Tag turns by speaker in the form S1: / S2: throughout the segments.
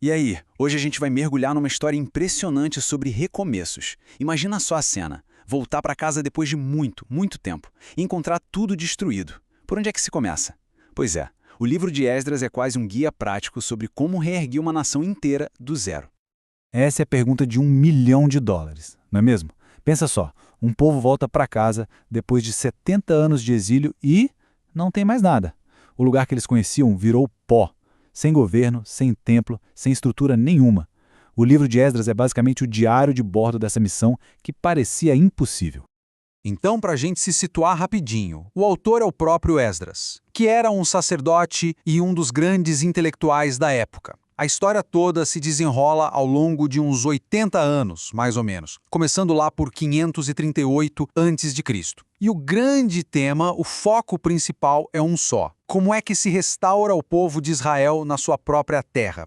S1: E aí, hoje a gente vai mergulhar numa história impressionante sobre recomeços. Imagina só a cena: voltar para casa depois de muito, muito tempo e encontrar tudo destruído. Por onde é que se começa? Pois é, o livro de Esdras é quase um guia prático sobre como reerguer uma nação inteira do zero.
S2: Essa é a pergunta de US$ 1 milhão, não é mesmo? Pensa só, um povo volta para casa depois de 70 anos de exílio e não tem mais nada. O lugar que eles conheciam virou pó, sem governo, sem templo, sem estrutura nenhuma. O livro de Esdras é basicamente o diário de bordo dessa missão que parecia impossível.
S3: Então, para a gente se situar rapidinho, o autor é o próprio Esdras, que era um sacerdote e um dos grandes intelectuais da época. A história toda se desenrola ao longo de uns 80 anos, mais ou menos, começando lá por 538 a.C. E o grande tema, o foco principal é um só: como é que se restaura o povo de Israel na sua própria terra?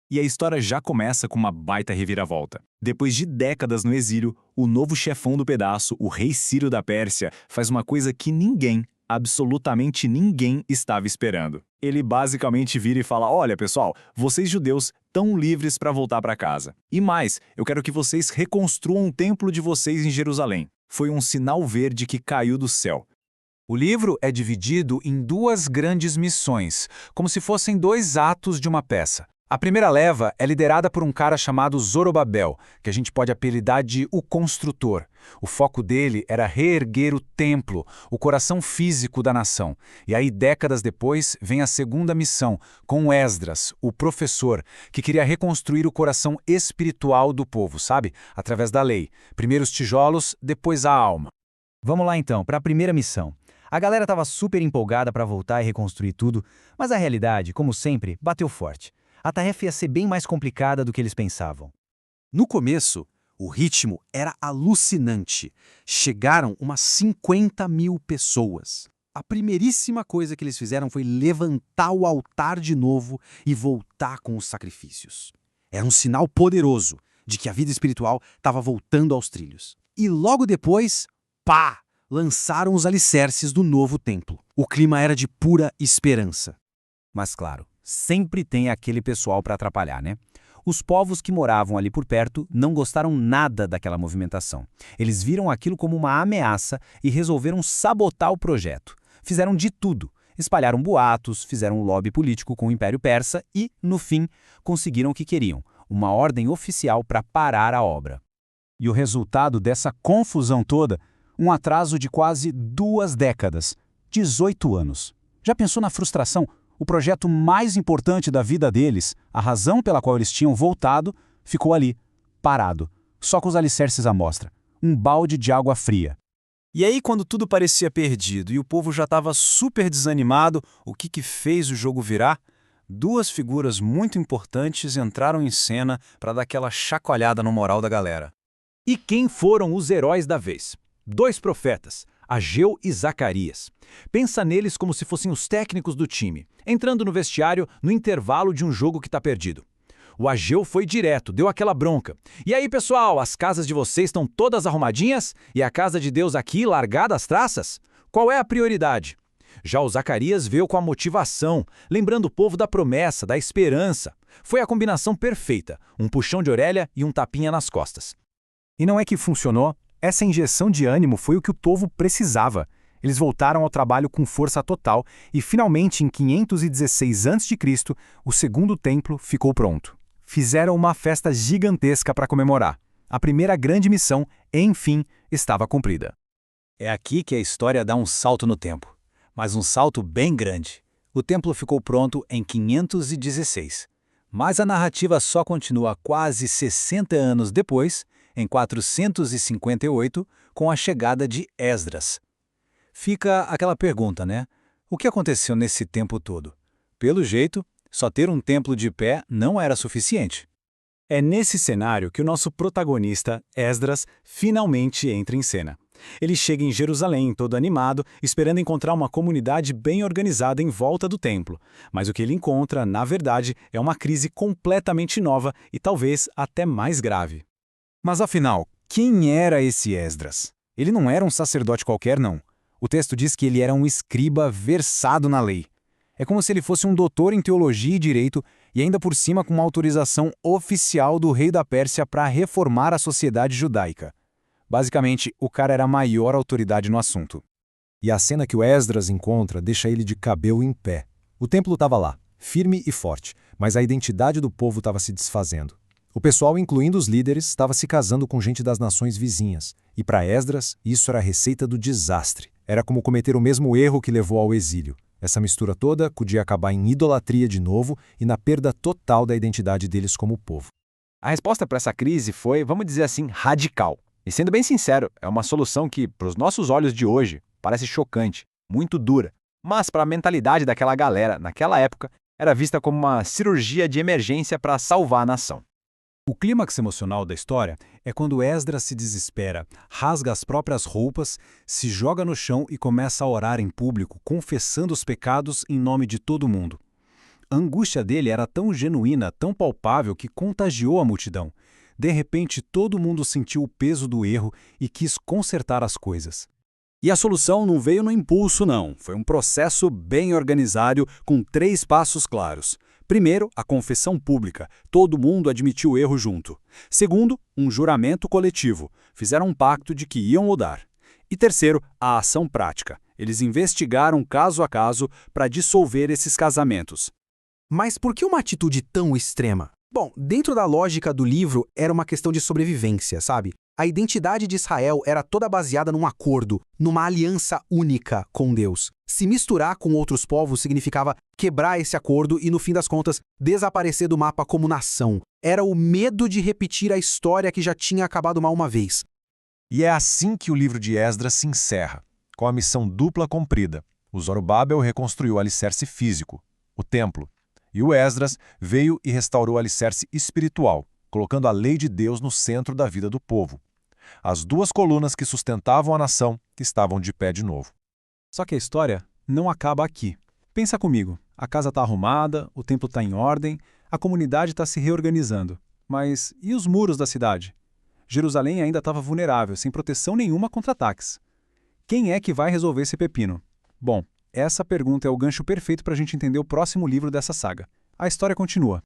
S4: E a história já começa com uma baita reviravolta. Depois de décadas no exílio, o novo chefão do pedaço, o rei Ciro da Pérsia, faz uma coisa que ninguém, absolutamente ninguém, estava esperando. Ele basicamente vira e fala: olha, pessoal, vocês judeus estão livres para voltar para casa. E mais, eu quero que vocês reconstruam o templo de vocês em Jerusalém. Foi um sinal verde que caiu do céu.
S3: O livro é dividido em duas grandes missões, como se fossem dois atos de uma peça. A primeira leva é liderada por um cara chamado Zorobabel, que a gente pode apelidar de o Construtor. O foco dele era reerguer o templo, o coração físico da nação. E aí, décadas depois, vem a segunda missão, com Esdras, o professor, que queria reconstruir o coração espiritual do povo, sabe? Através da lei. Primeiro os tijolos, depois a alma.
S2: Vamos lá então, para a primeira missão. A galera estava super empolgada para voltar e reconstruir tudo, mas a realidade, como sempre, bateu forte. A tarefa ia ser bem mais complicada do que eles pensavam.
S3: No começo, o ritmo era alucinante. Chegaram umas 50 mil pessoas. A primeiríssima coisa que eles fizeram foi levantar o altar de novo e voltar com os sacrifícios. Era um sinal poderoso de que a vida espiritual estava voltando aos trilhos. E logo depois, pá! Lançaram os alicerces do novo templo. O clima era de pura esperança.
S2: Mas claro, sempre tem aquele pessoal para atrapalhar, né? Os povos que moravam ali por perto não gostaram nada daquela movimentação. Eles viram aquilo como uma ameaça e resolveram sabotar o projeto. Fizeram de tudo. Espalharam boatos, fizeram um lobby político com o Império Persa e, no fim, conseguiram o que queriam: uma ordem oficial para parar a obra. E o resultado dessa confusão toda? Um atraso de quase 2 décadas, 18 anos. Já pensou na frustração? O projeto mais importante da vida deles, a razão pela qual eles tinham voltado, ficou ali, parado, só com os alicerces à mostra. Um balde de água fria.
S1: E aí, quando tudo parecia perdido e o povo já estava super desanimado, o que fez o jogo virar? Duas figuras muito importantes entraram em cena para dar aquela chacoalhada no moral da galera.
S2: E quem foram os heróis da vez? 2 profetas, Ageu e Zacarias. Pensa neles como se fossem os técnicos do time, entrando no vestiário no intervalo de um jogo que está perdido. O Ageu foi direto, deu aquela bronca. E aí, pessoal, as casas de vocês estão todas arrumadinhas? E a casa de Deus aqui largada às traças? Qual é a prioridade? Já o Zacarias veio com a motivação, lembrando o povo da promessa, da esperança. Foi a combinação perfeita, um puxão de orelha e um tapinha nas costas. E não é que funcionou? Essa injeção de ânimo foi o que o povo precisava. Eles voltaram ao trabalho com força total e, finalmente, em 516 a.C., o segundo templo ficou pronto. Fizeram uma festa gigantesca para comemorar. A primeira grande missão, enfim, estava cumprida.
S1: É aqui que a história dá um salto no tempo, mas um salto bem grande. O templo ficou pronto em 516, mas a narrativa só continua quase 60 anos depois, em 458, com a chegada de Esdras. Fica aquela pergunta, né? O que aconteceu nesse tempo todo? Pelo jeito, só ter um templo de pé não era suficiente. É nesse cenário que o nosso protagonista, Esdras, finalmente entra em cena. Ele chega em Jerusalém todo animado, esperando encontrar uma comunidade bem organizada em volta do templo. Mas o que ele encontra, na verdade, é uma crise completamente nova e talvez até mais grave.
S2: Mas afinal, quem era esse Esdras? Ele não era um sacerdote qualquer, não. O texto diz que ele era um escriba versado na lei. É como se ele fosse um doutor em teologia e direito
S3: E ainda por cima com uma autorização oficial do rei da Pérsia para reformar a sociedade judaica. Basicamente, o cara era a maior autoridade no assunto. E a cena que o Esdras encontra deixa ele de cabelo em pé. O templo estava lá, firme e forte, mas a identidade do povo estava se desfazendo. O pessoal, incluindo os líderes, estava se casando com gente das nações vizinhas. E para Esdras, isso era a receita do desastre. Era como cometer o mesmo erro que levou ao exílio. Essa mistura toda podia acabar em idolatria de novo e na perda total da identidade deles como povo.
S2: A resposta para essa crise foi, vamos dizer assim, radical. E sendo bem sincero, é uma solução que, para os nossos olhos de hoje, parece chocante, muito dura. Mas para a mentalidade daquela galera, naquela época, era vista como uma cirurgia de emergência para salvar a nação.
S1: O clímax emocional da história é quando Esdras se desespera, rasga as próprias roupas, se joga no chão e começa a orar em público, confessando os pecados em nome de todo mundo. A angústia dele era tão genuína, tão palpável, que contagiou a multidão. De repente, todo mundo sentiu o peso do erro e quis consertar as coisas. E a solução não veio no impulso, não. Foi um processo bem organizado, com 3 passos claros. Primeiro, a confissão pública. Todo mundo admitiu o erro junto. Segundo, um juramento coletivo. Fizeram um pacto de que iam mudar. E terceiro, a ação prática. Eles investigaram caso a caso para dissolver esses casamentos.
S5: Mas por que uma atitude tão extrema? Bom, dentro da lógica do livro, era uma questão de sobrevivência, sabe? A identidade de Israel era toda baseada num acordo, numa aliança única com Deus. Se misturar com outros povos significava quebrar esse acordo e, no fim das contas, desaparecer do mapa como nação. Era o medo de repetir a história que já tinha acabado mal uma vez.
S3: E é assim que o livro de Esdras se encerra, com a missão dupla cumprida. O Zorobabel reconstruiu o alicerce físico, o templo, e o Esdras veio e restaurou o alicerce espiritual, colocando a lei de Deus no centro da vida do povo. As 2 colunas que sustentavam a nação estavam de pé de novo.
S1: Só que a história não acaba aqui. Pensa comigo, a casa está arrumada, o templo está em ordem, a comunidade está se reorganizando. Mas e os muros da cidade? Jerusalém ainda estava vulnerável, sem proteção nenhuma contra ataques. Quem é que vai resolver esse pepino? Bom, essa pergunta é o gancho perfeito para a gente entender o próximo livro dessa saga. A história continua.